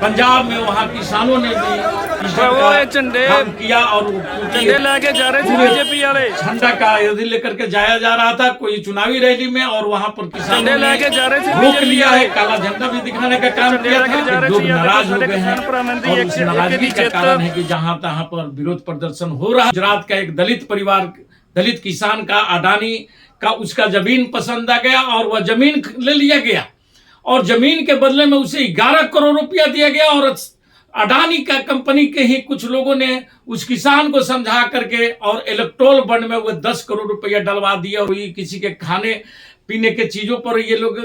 पंजाब में वहाँ किसानों ने भी झंडे काम किया और झंडे लेके जा रहे थे बीजेपी वाले। झंडा का यदि लेकर के जाया जा रहा था कोई चुनावी रैली में और वहाँ पर किसानों झंडे ने लेके जा रहे थे रोक लिया है, काला झंडा भी दिखाने का काम किया था। लोग नाराज हो गए हैं और उस नाराजगी का कारण है कि जहाँ तहाँ पर विरोध प्रदर्शन हो रहा है। गुजरात का एक दलित परिवार, दलित किसान का अडानी का उसका जमीन पसंद आ गया और वह जमीन ले लिया गया और जमीन के बदले में उसे 11 करोड़ रुपया दिया गया और अडानी का कंपनी के ही कुछ लोगों ने उस किसान को समझा करके और इलेक्ट्रोल बंड में वो 10 करोड़ रुपया डलवा दिया। और ये किसी के खाने पीने के चीजों पर ये लोग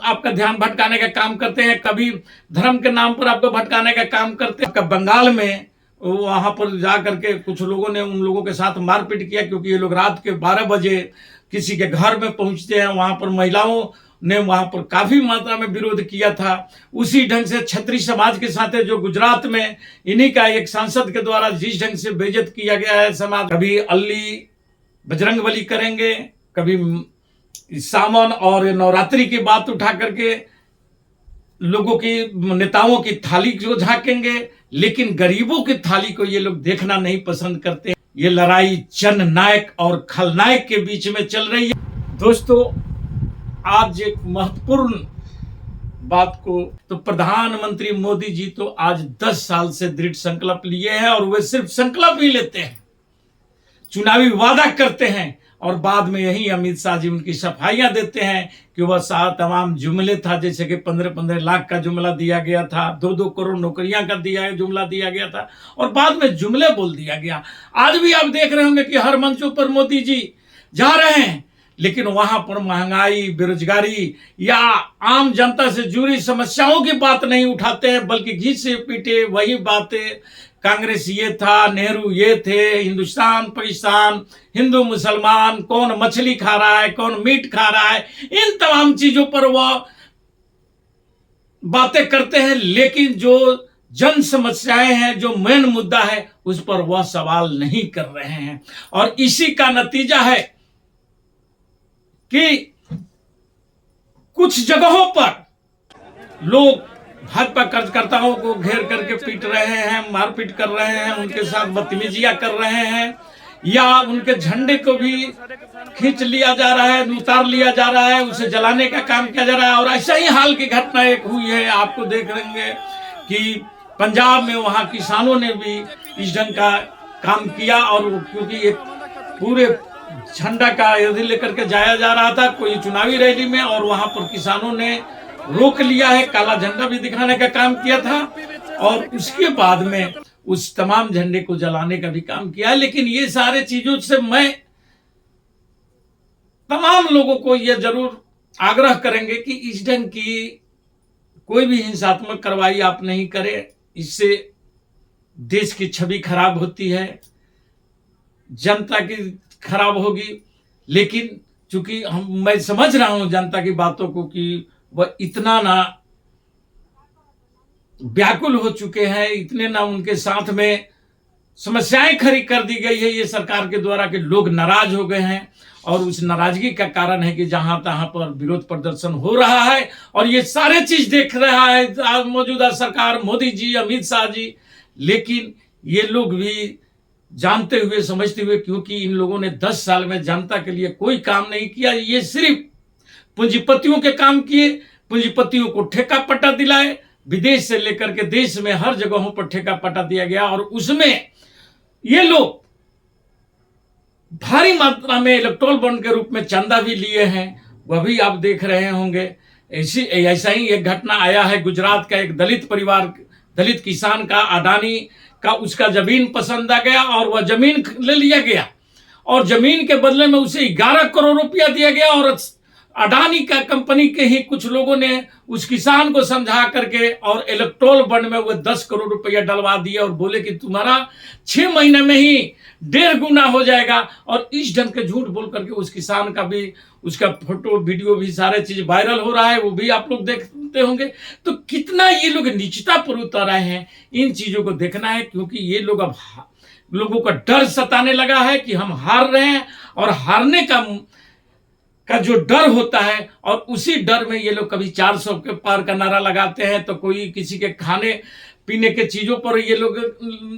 आपका ध्यान भटकाने का काम करते हैं, कभी धर्म के नाम पर आपको भटकाने का काम करते हैं। बंगाल में वहां पर जा करके कुछ लोगों ने उन लोगों के साथ मारपीट किया क्योंकि ये लोग रात के 12 बजे किसी के घर में पहुंचते हैं। वहां पर महिलाओं ने वहां पर काफी मात्रा में विरोध किया था। उसी ढंग से क्षत्रिय समाज के साथ जो गुजरात में इन्हीं का एक सांसद के द्वारा जिस ढंग से बेइज्जत किया गया है समाज, कभी अल्ली बजरंगबली करेंगे, कभी सावन और नवरात्रि की बात उठा करके लोगों की नेताओं की थाली को झांकेंगे, लेकिन गरीबों की थाली को ये लोग देखना नहीं पसंद करते। ये लड़ाई जननायक और खलनायक के बीच में चल रही है। दोस्तों, आज एक महत्वपूर्ण बात को तो प्रधानमंत्री मोदी जी तो आज 10 साल से दृढ़ संकल्प लिए हैं और वे सिर्फ संकल्प ही लेते हैं, चुनावी वादा करते हैं और बाद में यही अमित शाह जी उनकी सफाइयां देते हैं कि वह तमाम जुमले था, जैसे कि 15-15 लाख का जुमला दिया गया था, 2-2 करोड़ नौकरियां का जुमला दिया गया था और बाद में जुमले बोल दिया गया। आज भी आप देख रहे होंगे कि हर मंचों पर मोदी जी जा रहे हैं, लेकिन वहां पर महंगाई, बेरोजगारी या आम जनता से जुड़ी समस्याओं की बात नहीं उठाते हैं, बल्कि घींच से पीटे वही बातें, कांग्रेस ये था, नेहरू ये थे, हिंदुस्तान पाकिस्तान, हिंदू मुसलमान, कौन मछली खा रहा है, कौन मीट खा रहा है, इन तमाम चीजों पर वह बातें करते हैं। लेकिन जो जन समस्याएं हैं, जो मेन मुद्दा है, उस पर वह सवाल नहीं कर रहे हैं और इसी का नतीजा है कि कुछ जगहों पर लोग भाजपा कार्यकर्ताओं को घेर करके पीट रहे हैं, मारपीट कर रहे हैं, उनके साथ बदतमीजियां कर रहे हैं या उनके झंडे को भी खींच लिया जा रहा है, उतार लिया जा रहा है, उसे जलाने का काम किया जा रहा है। और ऐसा ही हाल की घटना एक हुई है, आपको देख लेंगे कि पंजाब में वहां किसानों ने भी इस ढंग का काम किया और क्योंकि एक पूरे झंडा का यदि लेकर के जाया जा रहा था कोई चुनावी रैली में और वहां पर किसानों ने रोक लिया है, काला झंडा भी दिखाने का काम किया था और उसके बाद में उस तमाम झंडे को जलाने का भी काम किया है। लेकिन ये सारे चीजों से मैं तमाम लोगों को यह जरूर आग्रह करेंगे कि इस ढंग की कोई भी हिंसात्मक कार्रवाई आप नहीं करें, इससे देश की छवि खराब होती है, जनता की खराब होगी। लेकिन चूंकि मैं समझ रहा हूं जनता की बातों को कि वह इतना ना व्याकुल हो चुके हैं, इतने ना उनके साथ में समस्याएं खड़ी कर दी गई है ये सरकार के द्वारा कि लोग नाराज हो गए हैं और उस नाराजगी का कारण है कि जहां तहां पर विरोध प्रदर्शन हो रहा है और ये सारे चीज देख रहा है मौजूदा सरकार, मोदी जी, अमित शाह जी। लेकिन ये लोग भी जानते हुए समझते हुए, क्योंकि इन लोगों ने 10 साल में जनता के लिए कोई काम नहीं किया, ये सिर्फ पूंजीपतियों के काम किए, पूंजीपतियों को ठेका पट्टा दिलाए, विदेश से लेकर के देश में हर जगहों पर ठेका पट्टा दिया गया और उसमें ये लोग भारी मात्रा में इलेक्ट्रोल बॉन्ड के रूप में चंदा भी लिए हैं, वह भी आप देख रहे होंगे। ऐसा ही एक घटना आया है, गुजरात का एक दलित परिवार, दलित किसान का अडानी का उसका जमीन पसंद आ गया और वह जमीन ले लिया गया और जमीन के बदले में उसे 11 करोड़ रुपया दिया गया और अडानी का कंपनी के ही कुछ लोगों ने उस किसान को समझा करके और इलेक्ट्रोल बंड में वो 10 करोड़ रुपया डलवा दिया और बोले कि तुम्हारा 6 महीने में ही 1.5 गुना हो जाएगा। और इस ढंग के झूठ बोल करके उस किसान का भी, उसका फोटो वीडियो भी सारे चीज वायरल हो रहा है, वो भी आप लोग देखते होंगे। तो कितना ये लोग नीचता पर उतर आए हैं, इन चीजों को देखना है, क्योंकि ये लोग अब लोगों का डर सताने लगा है कि हम हार रहे हैं और हारने का का जो डर होता है, और उसी डर में ये लोग कभी 400 के पार का नारा लगाते हैं, तो कोई किसी के खाने पीने के चीजों पर ये लोग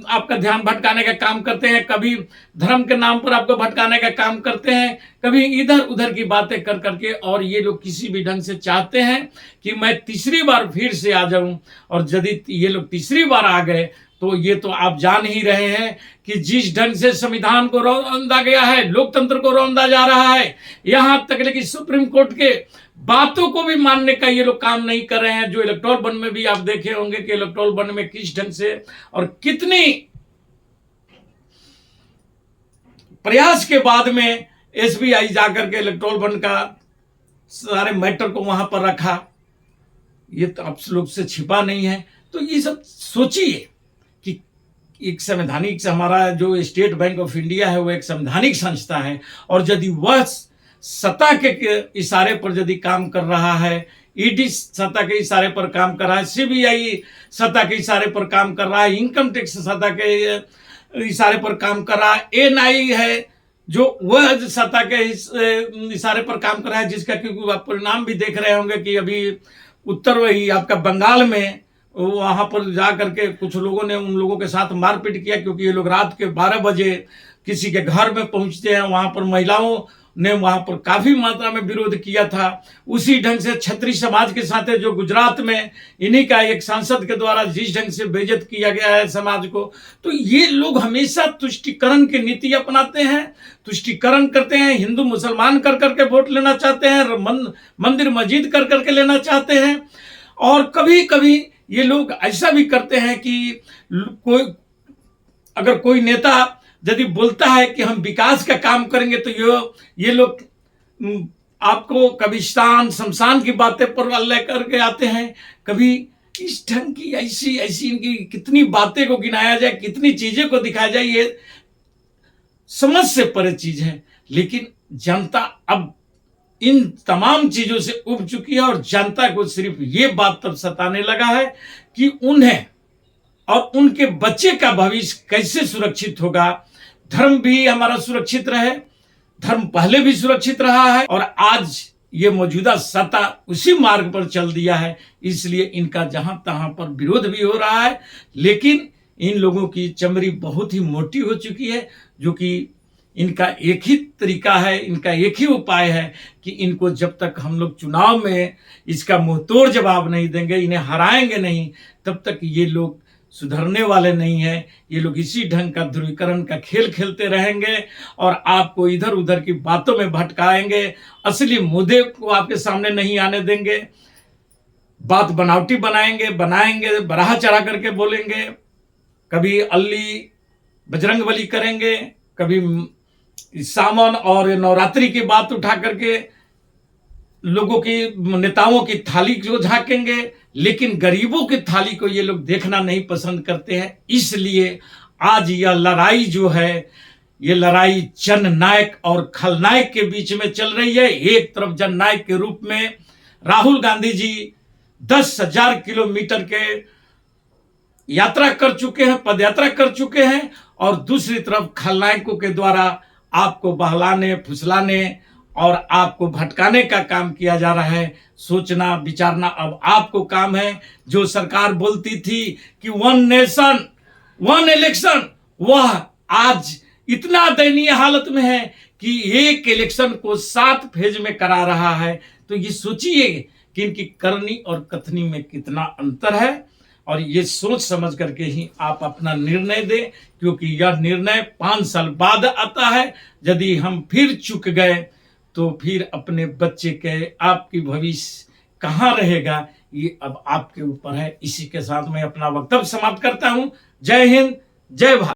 आपका ध्यान भटकाने का काम करते हैं, कभी धर्म के नाम पर आपको भटकाने का काम करते हैं, कभी इधर उधर की बातें कर करके। और ये लोग किसी भी ढंग से चाहते हैं कि मैं तीसरी बार फिर से आ जाऊं, और यदि ये लोग तीसरी बार आ गए तो ये तो आप जान ही रहे हैं कि जिस ढंग से संविधान को रौंदा गया है, लोकतंत्र को रौंदा जा रहा है, यहां तक लेकिन सुप्रीम कोर्ट के बातों को भी मानने का ये लोग काम नहीं कर रहे हैं। जो इलेक्टोरल बॉन्ड में भी आप देखे होंगे कि इलेक्टोरल बॉन्ड में किस ढंग से और कितनी प्रयास के बाद में एसबीआई जाकर के इलेक्टोरल बॉन्ड का सारे मैटर को वहां पर रखा, ये तो आप लोग से छिपा नहीं है। तो ये सब सोचिए कि एक संवैधानिक, हमारा जो स्टेट बैंक ऑफ इंडिया है वो एक संवैधानिक संस्था है, और यदि वह सत्ता के इशारे पर यदि काम कर रहा है, ईडी सत्ता के इशारे पर काम कर रहा है, सीबीआई सत्ता के इशारे पर काम कर रहा है, इनकम टैक्स सत्ता के इशारे पर काम कर रहा है, एनआई है जो वह सत्ता के इशारे पर काम कर रहा है, जिसका क्योंकि आप परिणाम भी देख रहे होंगे कि अभी उत्तर वही आपका बंगाल में वहां पर जा करके कुछ लोगों ने उन लोगों के साथ मारपीट किया, क्योंकि ये लोग रात के 12 बजे किसी के घर में पहुंचते हैं। वहां पर महिलाओं ने वहां पर काफी मात्रा में विरोध किया था। उसी ढंग से क्षत्रिय समाज के साथ जो गुजरात में इन्हीं का एक सांसद के द्वारा जिस ढंग से बेइज्जत किया गया है समाज को, तो ये लोग हमेशा तुष्टिकरण की नीति अपनाते हैं, तुष्टिकरण करते हैं, हिंदू मुसलमान कर करके वोट लेना चाहते हैं, मंदिर मस्जिद कर करके लेना चाहते हैं। और कभी कभी ये लोग ऐसा भी करते हैं कि अगर कोई नेता यदि बोलता है कि हम विकास का काम करेंगे, तो ये लोग आपको कभी शमशान की बातें पर लेकर के आते हैं, कभी इस ढंग की ऐसी इनकी कितनी बातें को गिनाया जाए, कितनी चीजें को दिखाया जाए, ये समझ से परे चीज है। लेकिन जनता अब इन तमाम चीजों से उब चुकी है, और जनता को सिर्फ ये बात तब सताने लगा है कि उन्हें और उनके बच्चे का भविष्य कैसे सुरक्षित होगा। धर्म भी हमारा सुरक्षित रहे, धर्म पहले भी सुरक्षित रहा है, और आज ये मौजूदा सत्ता उसी मार्ग पर चल दिया है। इसलिए इनका जहां तहां पर विरोध भी हो रहा है, लेकिन इन लोगों की चमड़ी बहुत ही मोटी हो चुकी है, जो कि इनका एक ही तरीका है, इनका एक ही उपाय है कि इनको जब तक हम लोग चुनाव में इसका मुंहतोड़ जवाब नहीं देंगे, इन्हें हराएंगे नहीं, तब तक ये लोग सुधरने वाले नहीं है। ये लोग इसी ढंग का ध्रुवीकरण का खेल खेलते रहेंगे और आपको इधर उधर की बातों में भटकाएंगे, असली मुद्दे को आपके सामने नहीं आने देंगे, बात बनावटी बनाएंगे, बराह चढ़ा करके बोलेंगे, कभी अल्ली बजरंगबली करेंगे, कभी सावन और नवरात्रि की बात उठा करके लोगों की, नेताओं की थाली को झांकेंगे, लेकिन गरीबों की थाली को ये लोग देखना नहीं पसंद करते हैं। इसलिए आज यह लड़ाई जो है, ये लड़ाई जननायक और खलनायक के बीच में चल रही है। एक तरफ जननायक के रूप में राहुल गांधी जी 10,000 किलोमीटर के यात्रा कर चुके हैं, पदयात्रा कर चुके हैं, और दूसरी तरफ खलनायकों के द्वारा आपको बहलाने, फुसलाने और आपको भटकाने का काम किया जा रहा है। सोचना विचारना अब आपको काम है। जो सरकार बोलती थी कि 1 नेशन 1 इलेक्शन, वह आज इतना दयनीय हालत में है कि एक इलेक्शन को 7 फेज में करा रहा है। तो ये सोचिए कि इनकी करनी और कथनी में कितना अंतर है, और ये सोच समझ करके ही आप अपना निर्णय दें, क्योंकि यह निर्णय 5 साल बाद आता है। यदि हम फिर चूक गए तो फिर अपने बच्चे के आपकी भविष्य कहाँ रहेगा, ये अब आपके ऊपर है। इसी के साथ मैं अपना वक्तव्य समाप्त करता हूं। जय हिंद, जय भारत।